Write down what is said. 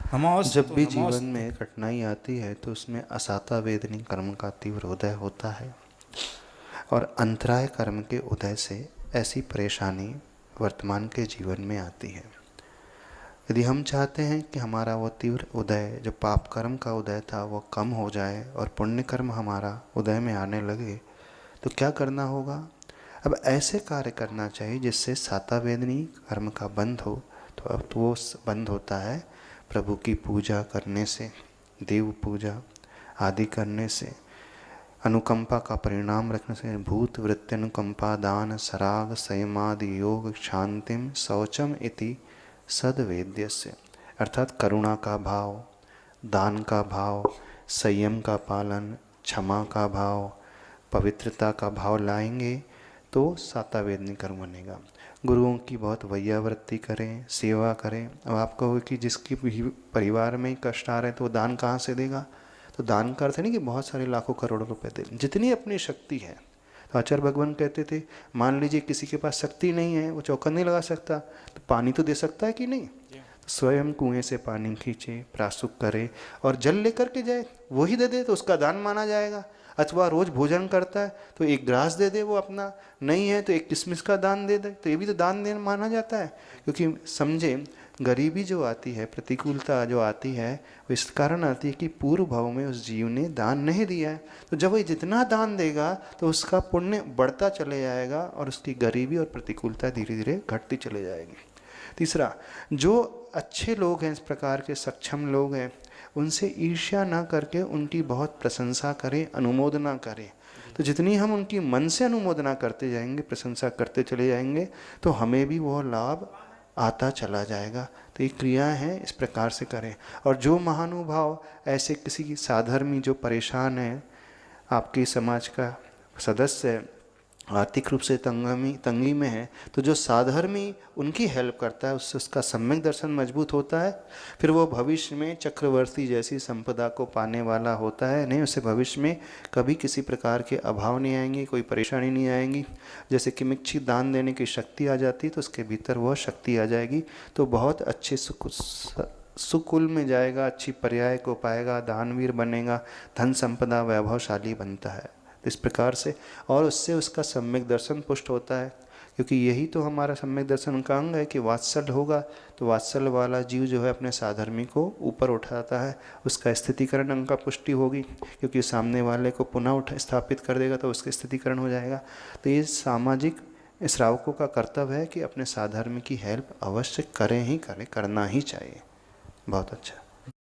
जब भी जीवन में कठिनाई आती है तो उसमें असाता वेदनी कर्म का तीव्र उदय होता है, और अंतराय कर्म के उदय से ऐसी परेशानी वर्तमान के जीवन में आती है। यदि हम चाहते हैं कि हमारा वो तीव्र उदय, जो पाप कर्म का उदय था, वो कम हो जाए और पुण्य कर्म हमारा उदय में आने लगे, तो क्या करना होगा? अब ऐसे कार्य करना चाहिए जिससे साता वेदनी कर्म का बंध हो। तो अब तो वो बंद होता है प्रभु की पूजा करने से, देव पूजा आदि करने से, अनुकंपा का परिणाम रखने से। भूत वृत्ति अनुकंपा दान सराग संयमादि योग शांतिम शौचम इति सदवेद्य से, अर्थात करुणा का भाव, दान का भाव, संयम का पालन, क्षमा का भाव, पवित्रता का भाव लाएंगे तो साता वेदनी कर्म बनेगा। गुरुओं की बहुत वैयावृत्ति करें, सेवा करें। अब आप कहोगे कि जिसकी परिवार में ही कष्ट आ रहे हैं तो वो दान कहाँ से देगा? तो दान का अर्थ नहीं कि बहुत सारे लाखों करोड़ों रुपए दे, जितनी अपनी शक्ति है। तो आचार्य भगवान कहते थे, मान लीजिए किसी के पास शक्ति नहीं है, वो चौका नहीं लगा सकता, तो पानी तो दे सकता है कि नहीं? तो स्वयं कुएं से पानी खींचे, प्रासुक करे और जल लेकर के जाए, वही दे दे तो उसका दान माना जाएगा। अथवा रोज भोजन करता है तो एक ग्रास दे दे, वो अपना नहीं है तो एक किशमिश का दान दे दे, तो ये भी तो दान देना माना जाता है। क्योंकि समझे, गरीबी जो आती है, प्रतिकूलता जो आती है, वो इस कारण आती है कि पूर्व भाव में उस जीव ने दान नहीं दिया है। तो जब वो जितना दान देगा तो उसका पुण्य बढ़ता चले जाएगा और उसकी गरीबी और प्रतिकूलता धीरे धीरे घटती चले जाएगी। तीसरा, जो अच्छे लोग हैं, इस प्रकार के सक्षम लोग हैं, उनसे ईर्ष्या ना करके उनकी बहुत प्रशंसा करें, अनुमोदना करें। तो जितनी हम उनकी मन से अनुमोदना करते जाएंगे, प्रशंसा करते चले जाएंगे, तो हमें भी वह लाभ आता चला जाएगा। तो ये क्रिया है, इस प्रकार से करें। और जो महानुभाव ऐसे किसी साधर्मी जो परेशान है, आपके समाज का सदस्य है, आर्थिक रूप से तंगी में है, तो जो साधर्मी उनकी हेल्प करता है, उससे उसका सम्यक दर्शन मजबूत होता है। फिर वो भविष्य में चक्रवर्ती जैसी संपदा को पाने वाला होता है। नहीं, उससे भविष्य में कभी किसी प्रकार के अभाव नहीं आएंगे, कोई परेशानी नहीं आएंगी। जैसे कि मिच्छी दान देने की शक्ति आ जाती है तो उसके भीतर वह शक्ति आ जाएगी, तो बहुत अच्छे सुकुल में जाएगा, अच्छी पर्याय को पाएगा, दानवीर बनेगा, धन संपदा वैभवशाली बनता है इस प्रकार से। और उससे उसका सम्यक दर्शन पुष्ट होता है, क्योंकि यही तो हमारा सम्यक दर्शन का अंग है कि वात्सल्य होगा तो वात्सल्य वाला जीव जो है अपने साधर्मी को ऊपर उठाता है, उसका स्थितिकरण अंग का पुष्टि होगी, क्योंकि सामने वाले को पुनः स्थापित कर देगा तो उसका स्थितिकरण हो जाएगा। तो ये सामाजिक श्रावकों का कर्तव्य है कि अपने साधर्मी की हेल्प अवश्य करें ही करें, करना ही चाहिए। बहुत अच्छा।